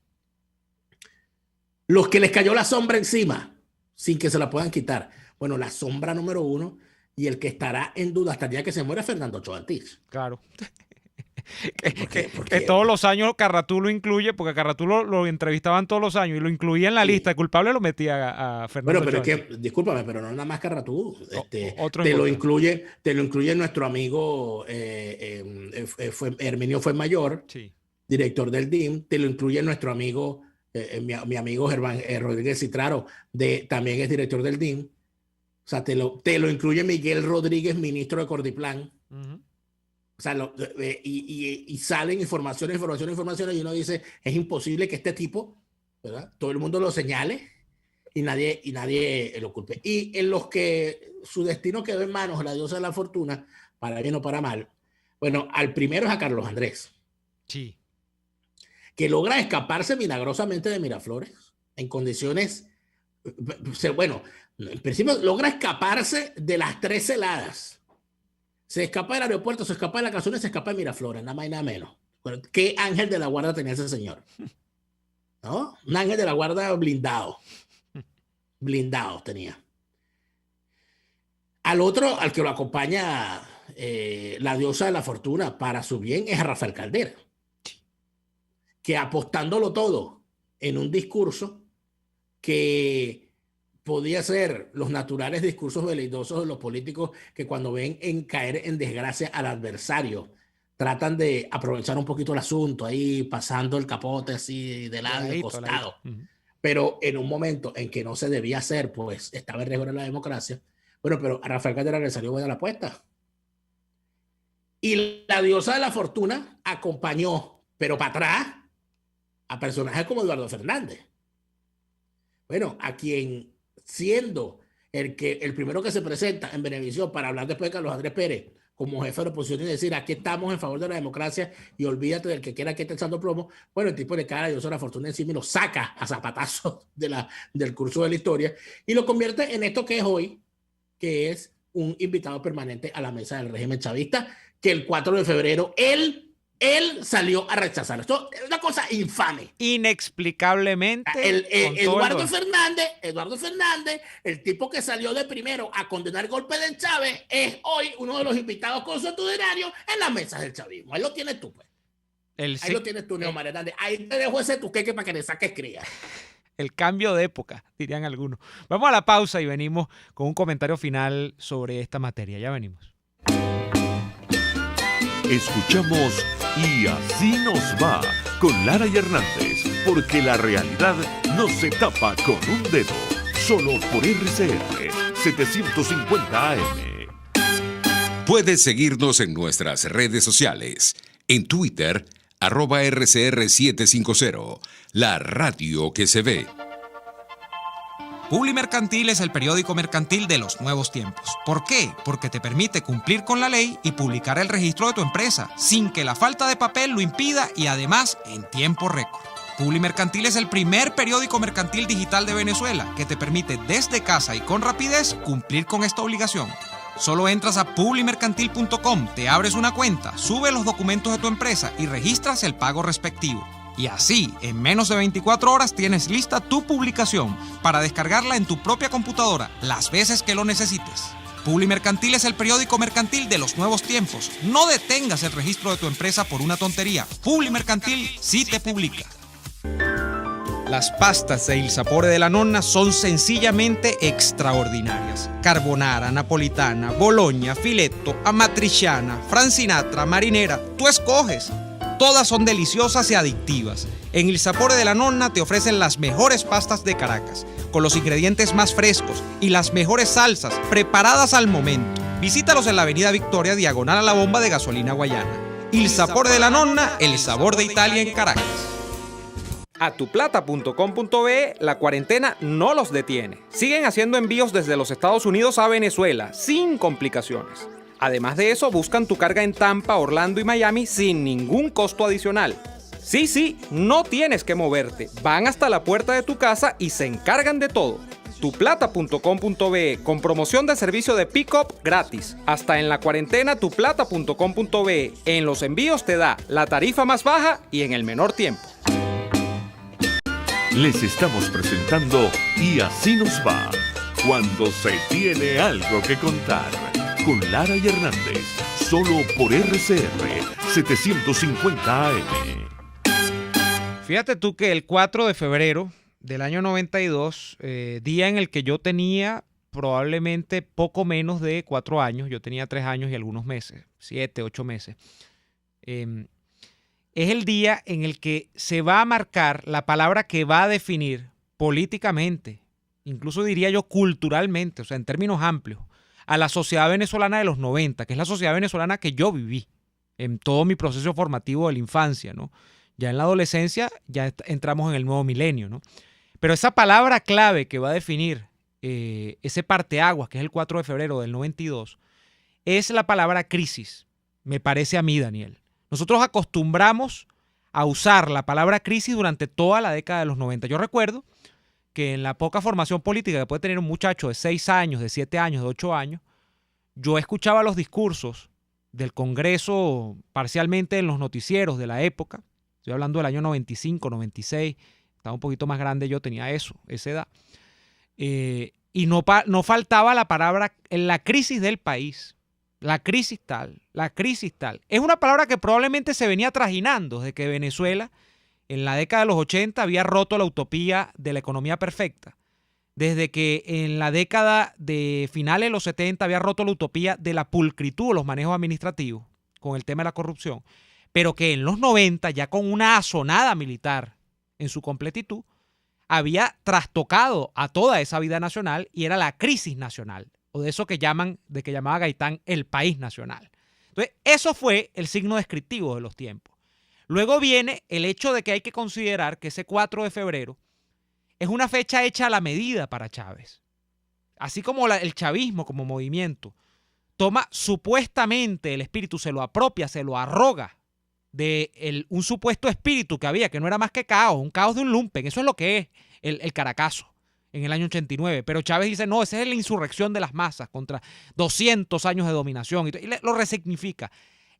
Los que les cayó la sombra encima, sin que se la puedan quitar. Bueno, la sombra número 1 y el que estará en duda hasta el día que se muera, Fernando Ochoa Ortiz. Claro. Que todos los años Carratú lo incluye, porque Carratú lo entrevistaban todos los años y lo incluía en la lista. El culpable lo metía a Fernando Ochoa. Bueno, pero es que, discúlpame, pero no nada más Carratú. Te lo incluye nuestro amigo Herminio Fuenmayor, sí, director del DIM. Te lo incluye nuestro amigo, mi amigo Germán Rodríguez Citraro, también es director del DIM. O sea, te lo incluye Miguel Rodríguez, ministro de Cordiplan. O sea, y salen informaciones, y uno dice, es imposible que este tipo, ¿verdad?, todo el mundo lo señale y nadie lo culpe. Y en los que su destino quedó en manos de la diosa de la fortuna, para bien o para mal, bueno, al primero es a Carlos Andrés. Sí. Que logra escaparse milagrosamente de Miraflores en condiciones, bueno, en principio logra escaparse de las 3 heladas. Se escapa del aeropuerto, se escapa de la canción y se escapa de Miraflores, nada más y nada menos. Bueno, ¿qué ángel de la guarda tenía ese señor? ¿No? Un ángel de la guarda blindado. Blindado tenía. Al que lo acompaña la diosa de la fortuna para su bien es a Rafael Caldera, que apostándolo todo en un discurso que podía ser los naturales discursos veleidosos de los políticos que cuando ven caer en desgracia al adversario tratan de aprovechar un poquito el asunto ahí pasando el capote así de lado, de costado. Pero en un momento en que no se debía hacer, pues estaba en riesgo de la democracia. Bueno, pero a Rafael Caldera le salió buena la apuesta. Y la diosa de la fortuna acompañó, pero para atrás, a personajes como Eduardo Fernández. Bueno, a quien, siendo el primero que se presenta en Venevisión para hablar después de Carlos Andrés Pérez como jefe de la oposición y decir, aquí estamos en favor de la democracia y olvídate del que quiera que esté echando plomo, bueno, el tipo le cae a la diosa de la fortuna encima y lo saca a zapatazos del curso de la historia y lo convierte en esto que es hoy, que es un invitado permanente a la mesa del régimen chavista, que el 4 de febrero él salió a rechazar. Esto es una cosa infame. Inexplicablemente. Eduardo Fernández, el tipo que salió de primero a condenar el golpe de Chávez, es hoy uno de los invitados consuetudinarios en las mesas del chavismo. Ahí lo tienes tú, pues. Ahí lo tienes tú, Neomar Hernández. Ahí te dejo ese tuqueque para que le saques cría. El cambio de época, dirían algunos. Vamos a la pausa y venimos con un comentario final sobre esta materia. Ya venimos. Escuchamos Y así nos va con Lara y Hernández, porque la realidad no se tapa con un dedo, solo por RCR 750 AM. Puedes seguirnos en nuestras redes sociales. En Twitter, @RCR750, la radio que se ve. Publimercantil es el periódico mercantil de los nuevos tiempos. ¿Por qué? Porque te permite cumplir con la ley y publicar el registro de tu empresa, sin que la falta de papel lo impida y además en tiempo récord. Publimercantil es el primer periódico mercantil digital de Venezuela que te permite desde casa y con rapidez cumplir con esta obligación. Solo entras a publimercantil.com, te abres una cuenta, subes los documentos de tu empresa y registras el pago respectivo. Y así, en menos de 24 horas tienes lista tu publicación para descargarla en tu propia computadora las veces que lo necesites. Publimercantil es el periódico mercantil de los nuevos tiempos. No detengas el registro de tu empresa por una tontería. Publimercantil sí te publica. Las pastas de Il Sapore della Nonna son sencillamente extraordinarias. Carbonara, napolitana, bologna, filetto, amatriciana, francinatra, marinera, tú escoges. Todas son deliciosas y adictivas. En Il Sapore della Nonna te ofrecen las mejores pastas de Caracas, con los ingredientes más frescos y las mejores salsas preparadas al momento. Visítalos en la avenida Victoria, diagonal a la bomba de gasolina Guayana. Il Sapore della Nonna, el sabor de Italia en Caracas. Atuplata.com.be, la cuarentena no los detiene. Siguen haciendo envíos desde los Estados Unidos a Venezuela, sin complicaciones. Además de eso, buscan tu carga en Tampa, Orlando y Miami sin ningún costo adicional. Sí, no tienes que moverte. Van hasta la puerta de tu casa y se encargan de todo. Tuplata.com.be, con promoción de servicio de pick-up gratis. Hasta en la cuarentena, tuplata.com.be. En los envíos te da la tarifa más baja y en el menor tiempo. Les estamos presentando Y así nos va, cuando se tiene algo que contar, con Lara y Hernández, solo por RCR 750 AM. Fíjate tú que el 4 de febrero del año 92, día en el que yo tenía probablemente poco menos de 4 años, yo tenía 3 años y algunos meses, 7, 8 meses, es el día en el que se va a marcar la palabra que va a definir políticamente, incluso diría yo culturalmente, o sea, en términos amplios, a la sociedad venezolana de los 90, que es la sociedad venezolana que yo viví en todo mi proceso formativo de la infancia, ¿no? Ya en la adolescencia ya entramos en el nuevo milenio, ¿no? Pero esa palabra clave que va a definir ese parteaguas, que es el 4 de febrero del 92, es la palabra crisis, me parece a mí, Daniel. Nosotros acostumbramos a usar la palabra crisis durante toda la década de los 90. Yo recuerdo que en la poca formación política que puede tener un muchacho de 6 años, de 7 años, de 8 años, yo escuchaba los discursos del Congreso parcialmente en los noticieros de la época. Estoy hablando del año 95, 96, estaba un poquito más grande yo, tenía esa edad. Y no faltaba la palabra la crisis del país. La crisis tal, la crisis tal. Es una palabra que probablemente se venía trajinando desde que Venezuela en la década de los 80 había roto la utopía de la economía perfecta. Desde que en la década de finales de los 70 había roto la utopía de la pulcritud de los manejos administrativos con el tema de la corrupción. Pero que en los 90, ya con una asonada militar en su completitud, había trastocado a toda esa vida nacional y era la crisis nacional. O de eso que llamaba Gaitán el país nacional. Entonces, eso fue el signo descriptivo de los tiempos. Luego viene el hecho de que hay que considerar que ese 4 de febrero es una fecha hecha a la medida para Chávez. Así como el chavismo como movimiento toma supuestamente el espíritu, se lo apropia, se lo arroga de un supuesto espíritu que había, que no era más que caos, un caos de un lumpen. Eso es lo que es el Caracazo en el año 89, pero Chávez dice, no, esa es la insurrección de las masas contra 200 años de dominación, y lo resignifica.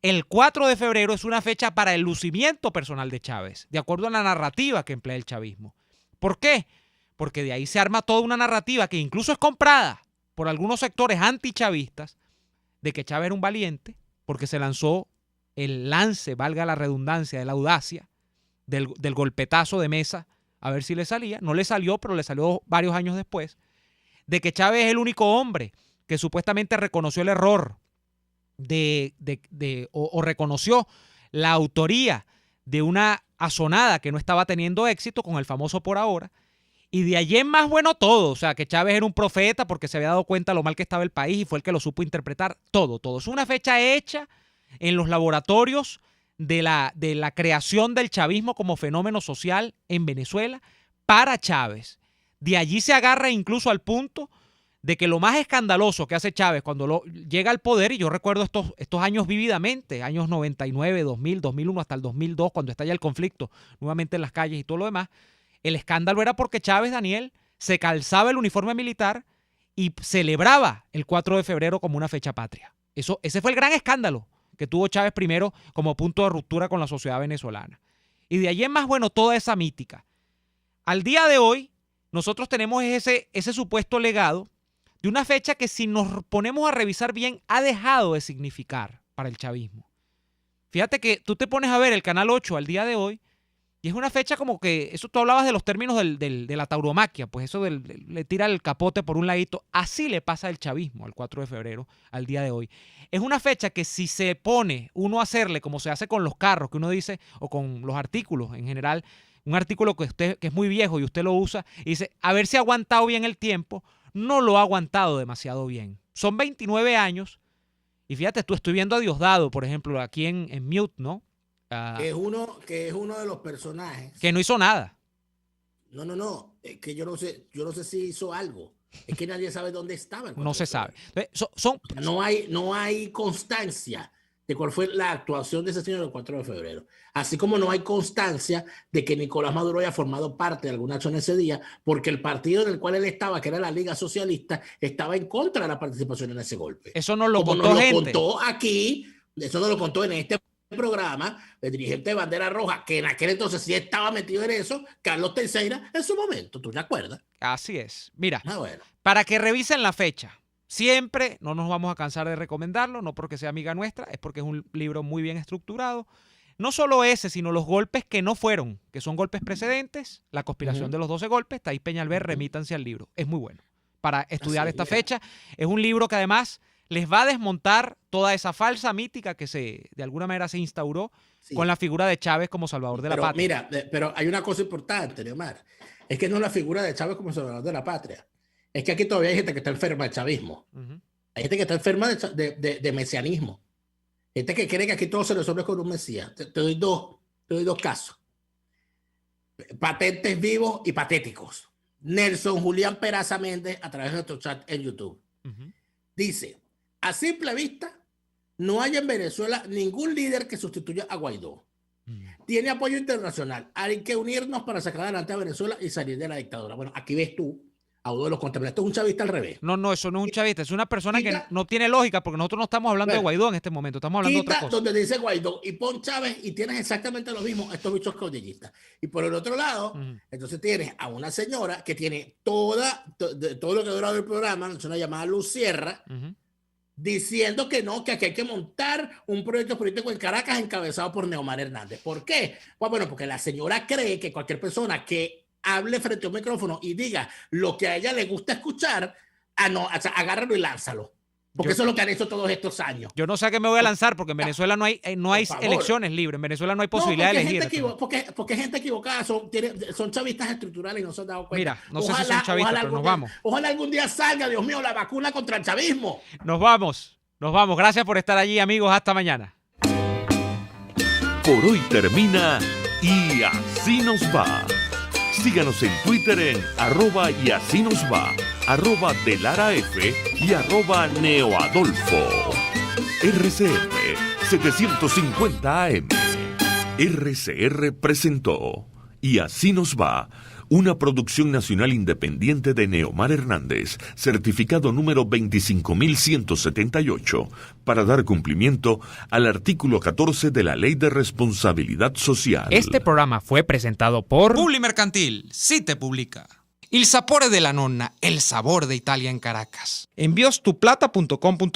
El 4 de febrero es una fecha para el lucimiento personal de Chávez, de acuerdo a la narrativa que emplea el chavismo. ¿Por qué? Porque de ahí se arma toda una narrativa que incluso es comprada por algunos sectores antichavistas, de que Chávez era un valiente, porque se lanzó el lance, valga la redundancia, de la audacia, del golpetazo de mesa, a ver si le salía. No le salió, pero le salió varios años después. De que Chávez es el único hombre que supuestamente reconoció el error o reconoció la autoría de una asonada que no estaba teniendo éxito con el famoso Por Ahora. Y de allí en más bueno todo. O sea, que Chávez era un profeta porque se había dado cuenta lo mal que estaba el país y fue el que lo supo interpretar. Todo. Es una fecha hecha en los laboratorios de la creación del chavismo como fenómeno social en Venezuela para Chávez. De allí se agarra incluso al punto de que lo más escandaloso que hace Chávez cuando llega al poder, y yo recuerdo estos años vívidamente, años 99, 2000, 2001 hasta el 2002, cuando estalla el conflicto nuevamente en las calles y todo lo demás, el escándalo era porque Chávez, Daniel, se calzaba el uniforme militar y celebraba el 4 de febrero como una fecha patria. Ese fue el gran escándalo que tuvo Chávez primero como punto de ruptura con la sociedad venezolana. Y de allí en más, bueno, toda esa mítica. Al día de hoy, nosotros tenemos ese supuesto legado de una fecha que, si nos ponemos a revisar bien, ha dejado de significar para el chavismo. Fíjate que tú te pones a ver el Canal 8 al día de hoy Y es una fecha como que, eso tú hablabas de los términos de la tauromaquia, pues eso le tira el capote por un ladito. Así le pasa el chavismo al 4 de febrero, al día de hoy. Es una fecha que si se pone uno a hacerle, como se hace con los carros, que uno dice, o con los artículos en general, un artículo que es muy viejo y usted lo usa, y dice, a ver si ha aguantado bien el tiempo, no lo ha aguantado demasiado bien. Son 29 años, y fíjate tú, estoy viendo a Diosdado, por ejemplo, aquí en Mute, ¿no? Que es uno de los personajes. Que no hizo nada. No. Es que yo no sé si hizo algo. Es que nadie sabe dónde estaba. No se sabe. No hay constancia de cuál fue la actuación de ese señor el 4 de febrero. Así como no hay constancia de que Nicolás Maduro haya formado parte de alguna acción ese día, porque el partido en el cual él estaba, que era la Liga Socialista, estaba en contra de la participación en ese golpe. Eso nos lo como contó nos gente. lo contó aquí, eso nos lo contó en este programa, el dirigente de Bandera Roja, que en aquel entonces sí estaba metido en eso, Carlos Teixeira, en su momento, ¿tú te acuerdas? Así es. Mira, bueno. Para que revisen la fecha, siempre no nos vamos a cansar de recomendarlo, no porque sea amiga nuestra, es porque es un libro muy bien estructurado. No solo ese, sino los golpes que no fueron, que son golpes precedentes, la conspiración de los 12 golpes, Thais Peñalver, remítanse al libro. Es muy bueno para estudiar esta fecha. Es un libro que además les va a desmontar toda esa falsa mítica que de alguna manera se instauró con la figura de Chávez como salvador de la patria. Mira, pero hay una cosa importante, Neomar. Es que no es la figura de Chávez como salvador de la patria. Es que aquí todavía hay gente que está enferma del chavismo. Hay gente que está enferma de mesianismo. Gente que cree que aquí todo se resuelve con un mesías. Te doy dos casos. Patentes vivos y patéticos. Nelson Julián Peraza Méndez, a través de nuestro chat en YouTube, dice: a simple vista, no hay en Venezuela ningún líder que sustituya a Guaidó. Tiene apoyo internacional. Hay que unirnos para sacar adelante a Venezuela y salir de la dictadura. Bueno, aquí ves tú a uno de los contemporáneos. Esto es un chavista al revés. No, eso no es un chavista. Es una persona que no tiene lógica, porque nosotros no estamos hablando de Guaidó en este momento. Estamos hablando de otra cosa. Donde dice Guaidó y pon Chávez y tienes exactamente lo mismo, estos bichos caudillistas. Y por el otro lado, entonces tienes a una señora que tiene todo lo que ha durado el programa, es una llamada Luz Sierra, diciendo que no, que aquí hay que montar un proyecto político en Caracas encabezado por Neomar Hernández. ¿Por qué? Pues bueno, porque la señora cree que cualquier persona que hable frente a un micrófono y diga lo que a ella le gusta escuchar, agárralo y lánzalo. Porque eso es lo que han hecho todos estos años. Yo no sé a qué me voy a lanzar, porque en Venezuela no hay elecciones libres. En Venezuela no hay posibilidad de elegir. Porque gente equivocada, son chavistas estructurales y no se han dado cuenta. Mira, no sé si son chavistas, pero nos vamos. Ojalá algún día salga, Dios mío, la vacuna contra el chavismo. Nos vamos. Gracias por estar allí, amigos. Hasta mañana. Por hoy termina Y Así Nos Va. Síganos en Twitter en @YASÍNOSVA, @DeLaraF y @NeoAdolfo. RCR 750 AM. RCR presentó Y Así Nos Va, una producción nacional independiente de Neomar Hernández, certificado número 25178, para dar cumplimiento al artículo 14 de la Ley de Responsabilidad Social. Este programa fue presentado por Publimercantil, sí te publica. Il sapore della nonna, el sabor de Italia en Caracas. Envíos tuplata.com.be